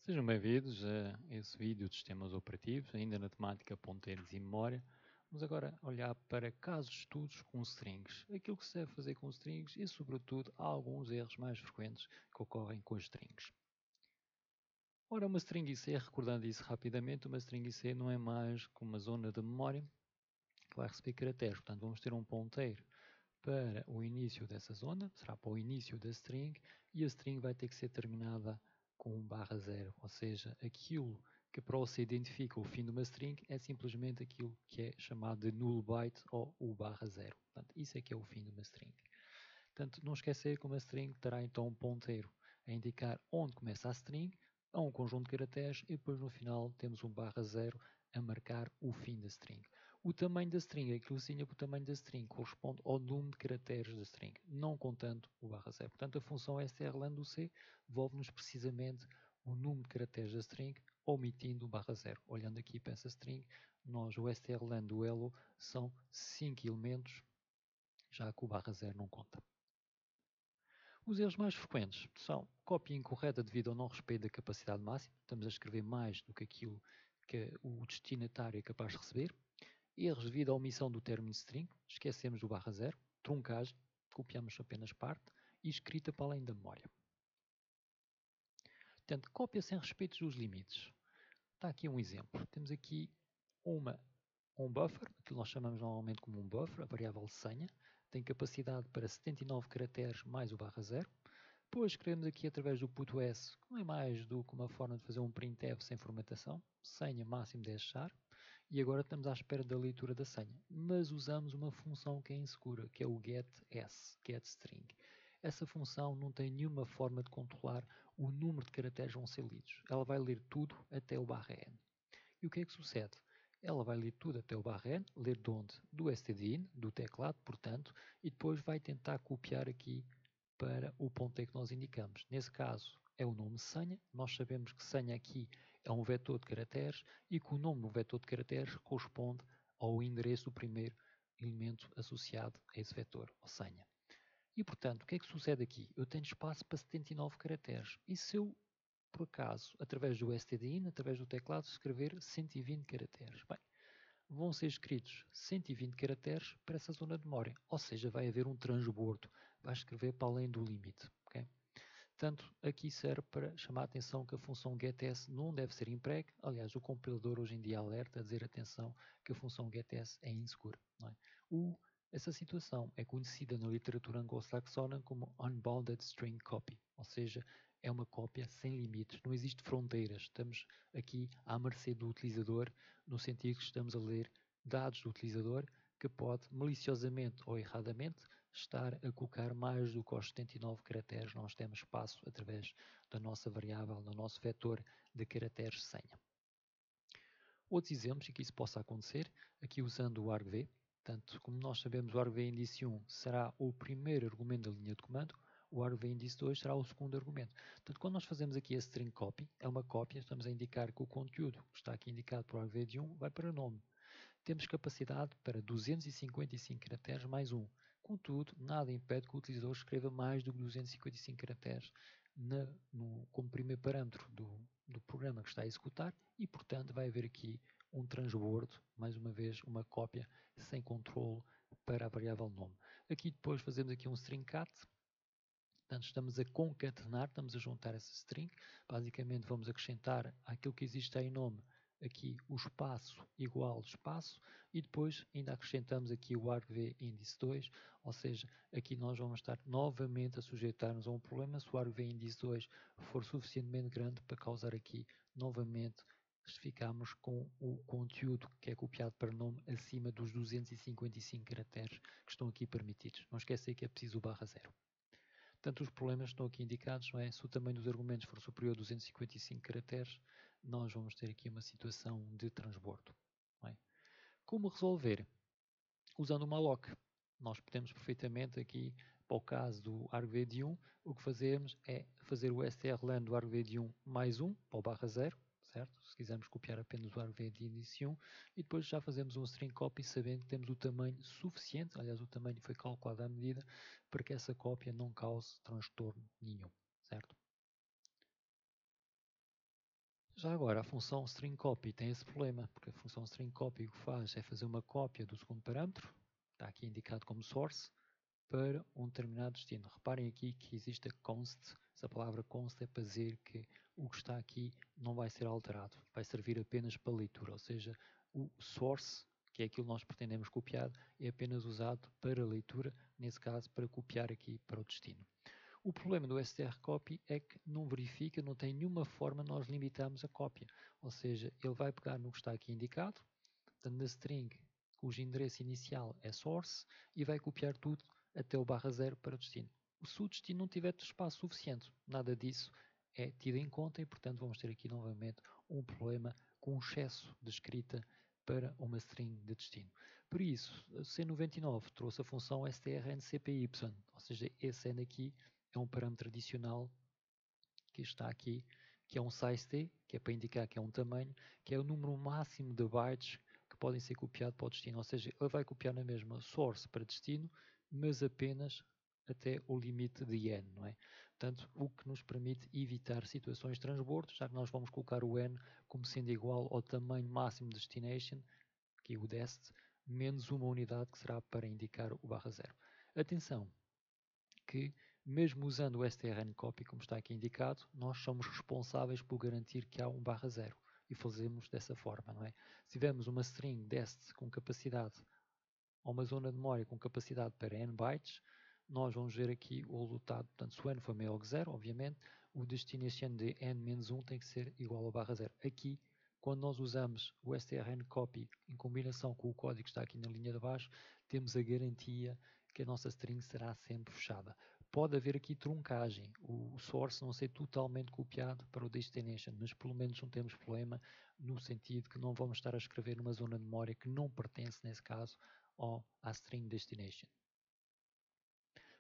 Sejam bem-vindos a esse vídeo de sistemas operativos, ainda na temática ponteiros e memória. Vamos agora olhar para casos de estudos com strings, aquilo que se deve fazer com strings e, sobretudo, há alguns erros mais frequentes que ocorrem com as strings. Ora, uma string IC, recordando isso rapidamente, uma string IC não é mais que uma zona de memória que vai receber caracteres. Portanto, vamos ter um ponteiro para o início dessa zona, será para o início da string, e a string vai ter que ser terminada com um /0, ou seja, aquilo que para você identifica o fim de uma string é simplesmente aquilo que é chamado de null byte ou o /0. Portanto, isso é que é o fim de uma string. Portanto, não esquecer que uma string terá então um ponteiro a indicar onde começa a string, a um conjunto de caracteres, e depois no final temos um /0 a marcar o fim da string. O tamanho da string, aquilo que significa o tamanho da string, corresponde ao número de caracteres da string, não contando o /0. Portanto, a função strlen do C devolve-nos precisamente o número de caracteres da string, omitindo o /0. Olhando aqui para essa string, o strlen do elo são 5 elementos, já que o /0 não conta. Os erros mais frequentes são cópia incorreta devido ao não respeito da capacidade máxima, estamos a escrever mais do que aquilo que o destinatário é capaz de receber. Erros devido à omissão do término string, esquecemos do /0, truncagem, copiamos apenas parte, e escrita para além da memória. Portanto, cópia sem respeito dos limites. Está aqui um exemplo. Temos aqui um buffer, aquilo nós chamamos normalmente como um buffer, a variável senha, tem capacidade para 79 caracteres mais o /0. Depois escrevemos aqui através do /s, que não é mais do que uma forma de fazer um printf sem formatação, senha máximo 10 char, e agora estamos à espera da leitura da senha, mas usamos uma função que é insegura, que é o getString. Essa função não tem nenhuma forma de controlar o número de caracteres que vão ser lidos. Ela vai ler tudo até o /n. E o que é que sucede? Ela vai ler tudo até o /n, ler de onde? Do stdin, do teclado, portanto, e depois vai tentar copiar aqui para o ponteiro que nós indicamos. Nesse caso, é o nome senha. Nós sabemos que senha aqui é um vetor de caracteres e que o nome do vetor de caracteres corresponde ao endereço do primeiro elemento associado a esse vetor, ou senha. E, portanto, o que é que sucede aqui? Eu tenho espaço para 79 caracteres. E se eu, por acaso, através do stdin, através do teclado, escrever 120 caracteres? Bem, vão ser escritos 120 caracteres para essa zona de memória, ou seja, vai haver um transbordo, vai escrever para além do limite. Okay? Portanto, aqui serve para chamar a atenção que a função getS não deve ser empregue. Aliás, o compilador hoje em dia alerta a dizer atenção que a função getS é insegura. Não é? Essa situação é conhecida na literatura anglo-saxona como unbounded string copy, ou seja, é uma cópia sem limites, não existe fronteiras. Estamos aqui à mercê do utilizador, no sentido que estamos a ler dados do utilizador que pode, maliciosamente ou erradamente, estar a colocar mais do que os 79 caracteres. Nós temos espaço através da nossa variável, do nosso vetor de caracteres senha. Outros exemplos em que isso possa acontecer, aqui usando o argv. Portanto, como nós sabemos, o argv índice 1 será o primeiro argumento da linha de comando, o argv índice 2 será o segundo argumento. Portanto, quando nós fazemos aqui a string copy, é uma cópia, estamos a indicar que o conteúdo que está aqui indicado por argv de 1 vai para o nome. Temos capacidade para 255 caracteres mais 1. Contudo, nada impede que o utilizador escreva mais do que 255 caracteres como primeiro parâmetro do programa que está a executar e, portanto, vai haver aqui um transbordo, mais uma vez, uma cópia sem controle para a variável nome. Aqui depois fazemos aqui um string cat. Portanto, estamos a concatenar, estamos a juntar essa string. Basicamente, vamos acrescentar àquilo que existe aí em nome aqui o espaço igual espaço e depois ainda acrescentamos aqui o argv índice 2, ou seja, aqui nós vamos estar novamente a sujeitar-nos a um problema se o argv índice 2 for suficientemente grande para causar aqui novamente se ficarmos com o conteúdo que é copiado para nome acima dos 255 caracteres que estão aqui permitidos. Não esquecer que é preciso o /0. Portanto, os problemas estão aqui indicados, não é? Se o tamanho dos argumentos for superior a 255 caracteres, nós vamos ter aqui uma situação de transbordo. Não é? Como resolver? Usando o malloc. Nós podemos perfeitamente aqui, para o caso do argv de 1, o que fazemos é fazer o strlen do argv de 1 mais 1 para o /0, certo? Se quisermos copiar apenas o argv de índice 1, e depois já fazemos um string copy sabendo que temos o tamanho suficiente, aliás o tamanho foi calculado à medida, para que essa cópia não cause transtorno nenhum, certo? Já agora, a função string copy tem esse problema, porque a função string copy o que faz é fazer uma cópia do segundo parâmetro, está aqui indicado como source, para um determinado destino. Reparem aqui que existe a const, essa palavra const é para dizer que o que está aqui não vai ser alterado, vai servir apenas para leitura, ou seja, o source, que é aquilo que nós pretendemos copiar, é apenas usado para leitura, nesse caso para copiar aqui para o destino. O problema do strcopy é que não verifica, não tem nenhuma forma de nós limitarmos a cópia, ou seja, ele vai pegar no que está aqui indicado, portanto na string cujo endereço inicial é source, e vai copiar tudo até o /0 para o destino. Se o destino não tiver espaço suficiente, nada disso é tido em conta e, portanto, vamos ter aqui novamente um problema com excesso de escrita para uma string de destino. Por isso, o C99 trouxe a função strncpy, ou seja, esse N aqui é um parâmetro adicional que está aqui, que é um size_t, que é para indicar que é um tamanho, que é o número máximo de bytes que podem ser copiados para o destino. Ou seja, ele vai copiar na mesma source para destino, mas apenas até o limite de n, não é? Portanto, o que nos permite evitar situações de transbordo, já que nós vamos colocar o n como sendo igual ao tamanho máximo de destination, aqui o dest, menos uma unidade que será para indicar o /0. Atenção, que mesmo usando o strncopy, como está aqui indicado, nós somos responsáveis por garantir que há um /0 e fazemos dessa forma, não é? Se tivermos uma string dest com capacidade, ou uma zona de memória com capacidade para n bytes, nós vamos ver aqui o resultado, portanto, se o n for maior que 0, obviamente, o destination de n-1 tem que ser igual ao /0. Aqui, quando nós usamos o strncopy em combinação com o código que está aqui na linha de baixo, temos a garantia que a nossa string será sempre fechada. Pode haver aqui truncagem, o source não ser totalmente copiado para o destination, mas pelo menos não temos problema no sentido que não vamos estar a escrever numa zona de memória que não pertence, nesse caso, à string destination.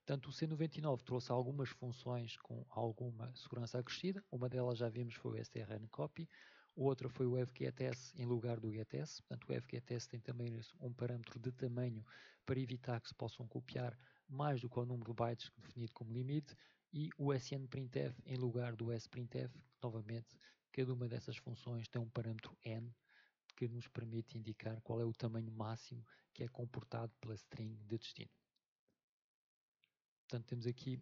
Portanto, o C99 trouxe algumas funções com alguma segurança acrescida. Uma delas já vimos foi o strncopy. Outra foi o fgetS em lugar do getS. Portanto, o fgetS tem também um parâmetro de tamanho para evitar que se possam copiar mais do que o número de bytes definido como limite. E o snprintf em lugar do sprintf. Novamente, cada uma dessas funções tem um parâmetro n que nos permite indicar qual é o tamanho máximo que é comportado pela string de destino. Portanto, temos aqui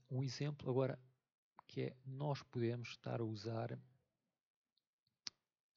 um exemplo agora que é nós podemos estar a usar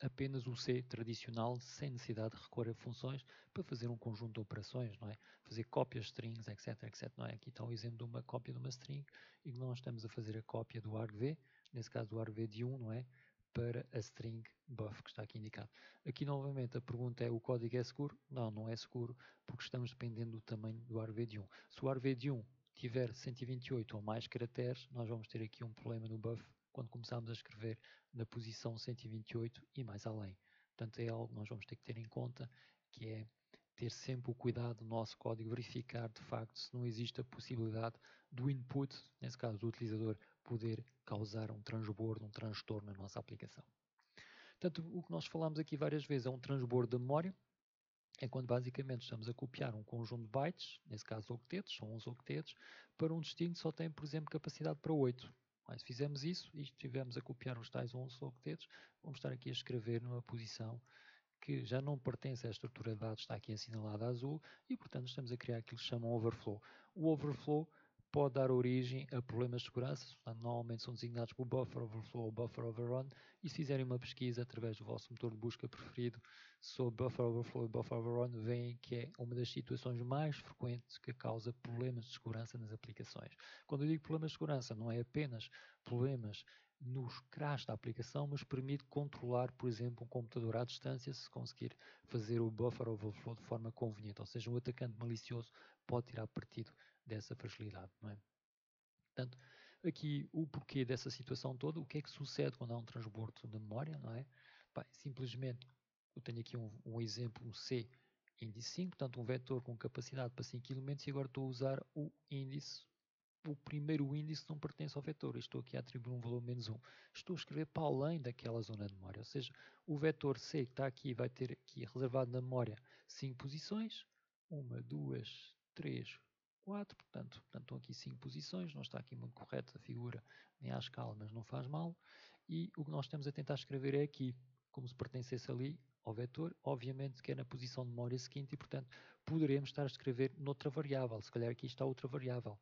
apenas o C tradicional sem necessidade de recorrer a funções para fazer um conjunto de operações, não é? Fazer cópias de strings, etc, etc, não é? Aqui está o exemplo de uma cópia de uma string e que nós estamos a fazer a cópia do argv, nesse caso do argv de 1, não é? Para a string buff que está aqui indicado. Aqui novamente a pergunta é: o código é seguro? Não, não é seguro, porque estamos dependendo do tamanho do argv de 1. Se o argv de 1 tiver 128 ou mais caracteres, nós vamos ter aqui um problema no buff quando começarmos a escrever na posição 128 e mais além. Portanto, é algo que nós vamos ter que ter em conta, que é ter sempre o cuidado do nosso código, verificar de facto se não existe a possibilidade do input, nesse caso do utilizador, poder causar um transbordo, um transtorno na nossa aplicação. Portanto, o que nós falamos aqui várias vezes é um transbordo da memória, é quando basicamente estamos a copiar um conjunto de bytes, nesse caso octetos, são 11 octetos, para um destino que só tem, por exemplo, capacidade para 8. Mas se fizermos isso e estivermos a copiar os tais 11 octetos, vamos estar aqui a escrever numa posição que já não pertence à estrutura de dados, está aqui assinalada a azul, e portanto estamos a criar aquilo que se chama overflow. O overflow pode dar origem a problemas de segurança, portanto, normalmente são designados por buffer overflow ou buffer overrun, e se fizerem uma pesquisa através do vosso motor de busca preferido sobre buffer overflow e buffer overrun, veem que é uma das situações mais frequentes que causa problemas de segurança nas aplicações. Quando eu digo problemas de segurança, não é apenas problemas nos crash da aplicação, mas permite controlar, por exemplo, um computador à distância se conseguir fazer o buffer overflow de forma conveniente, ou seja, um atacante malicioso pode tirar partido dessa fragilidade, não é? Portanto, aqui o porquê dessa situação toda, o que é que sucede quando há um transbordo de memória, não é? Simplesmente, eu tenho aqui um exemplo, um C índice 5, portanto um vetor com capacidade para 5 elementos e agora estou a usar o índice. O primeiro índice não pertence ao vetor, estou aqui a atribuir um valor menos 1. Estou a escrever para além daquela zona de memória, ou seja, o vetor C que está aqui vai ter aqui reservado na memória 5 posições, 1, 2, 3, 4, portanto estão aqui 5 posições, não está aqui muito correta a figura nem à escala, mas não faz mal. E o que nós estamos a tentar escrever é aqui, como se pertencesse ali ao vetor, obviamente que é na posição de memória seguinte e, portanto, poderemos estar a escrever noutra variável. Se calhar aqui está outra variável.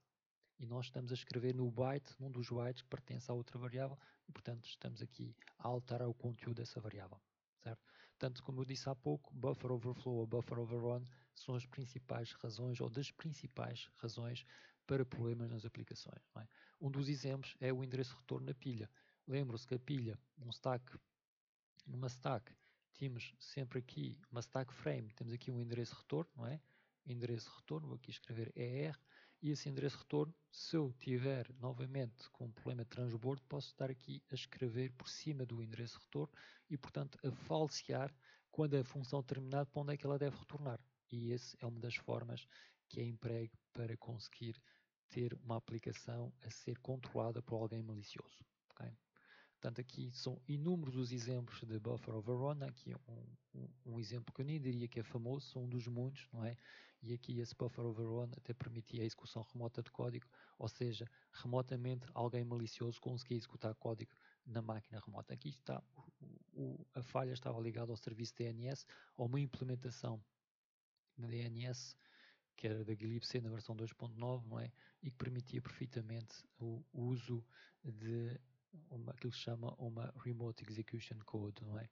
E nós estamos a escrever no byte, num dos bytes que pertence à outra variável, e, portanto, estamos aqui a alterar o conteúdo dessa variável. Certo? Portanto, como eu disse há pouco, buffer overflow ou buffer overrun são as principais razões, ou das principais razões, para problemas nas aplicações. Não é? Um dos exemplos é o endereço de retorno na pilha. Lembram-se que a pilha, numa stack, temos sempre aqui uma stack frame, temos aqui um endereço de retorno, não é? Endereço de retorno, vou aqui escrever ER, e esse endereço de retorno, se eu tiver novamente com um problema de transbordo, posso estar aqui a escrever por cima do endereço de retorno e, portanto, a falsear quando a função terminar para onde é que ela deve retornar. E essa é uma das formas que é emprego para conseguir ter uma aplicação a ser controlada por alguém malicioso. Okay? Portanto, aqui são inúmeros os exemplos de buffer overrun. Aqui um exemplo que eu nem diria que é famoso, são um dos muitos, não é? E aqui esse buffer overrun até permitia a execução remota de código, ou seja, remotamente alguém malicioso conseguia executar código na máquina remota. Aqui está, a falha estava ligada ao serviço DNS, a uma implementação de DNS que era da glibc na versão 2.9, não é? E que permitia perfeitamente o uso de aquilo que se chama uma Remote Execution Code, não é?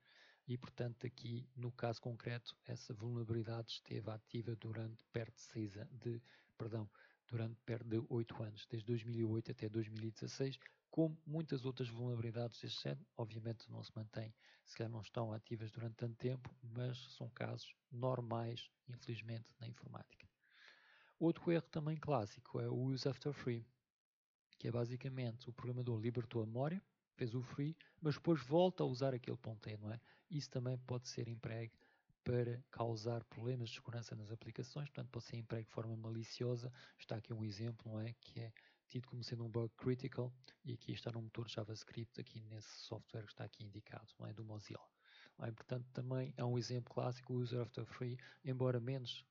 E, portanto, aqui, no caso concreto, essa vulnerabilidade esteve ativa durante durante perto de 8 anos, desde 2008 até 2016, como muitas outras vulnerabilidades deste género, obviamente não se mantém, se calhar não estão ativas durante tanto tempo, mas são casos normais, infelizmente, na informática. Outro erro também clássico é o use after free, que é basicamente o programador libertou a memória, fez o free, mas depois volta a usar aquele ponteiro, não é? Isso também pode ser emprego para causar problemas de segurança nas aplicações, portanto pode ser emprego de forma maliciosa. Está aqui um exemplo, não é? Que é tido como sendo um bug critical, e aqui está no motor JavaScript, aqui nesse software que está aqui indicado, não é? Do Mozilla. É? Portanto, também é um exemplo clássico, o user after free, embora menos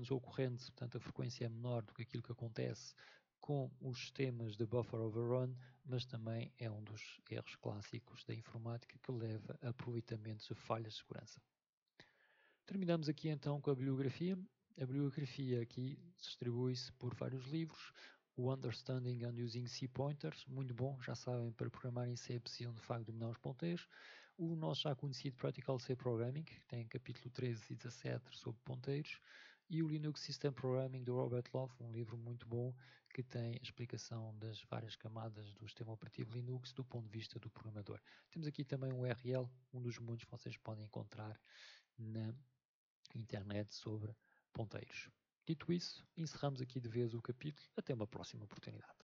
ocorrente, portanto a frequência é menor do que aquilo que acontece com os sistemas de buffer overrun, mas também é um dos erros clássicos da informática que leva a aproveitamentos de falhas de segurança. Terminamos aqui então com a bibliografia. A bibliografia aqui distribui-se por vários livros. O Understanding and Using C Pointers, muito bom, já sabem, para programar em C é preciso de facto dominar os ponteiros. O nosso já conhecido Practical C Programming, que tem capítulo 13 e 17 sobre ponteiros. E o Linux System Programming do Robert Love, um livro muito bom que tem a explicação das várias camadas do sistema operativo Linux do ponto de vista do programador. Temos aqui também o URL, um dos muitos que vocês podem encontrar na internet sobre ponteiros. Dito isso, encerramos aqui de vez o capítulo. Até uma próxima oportunidade.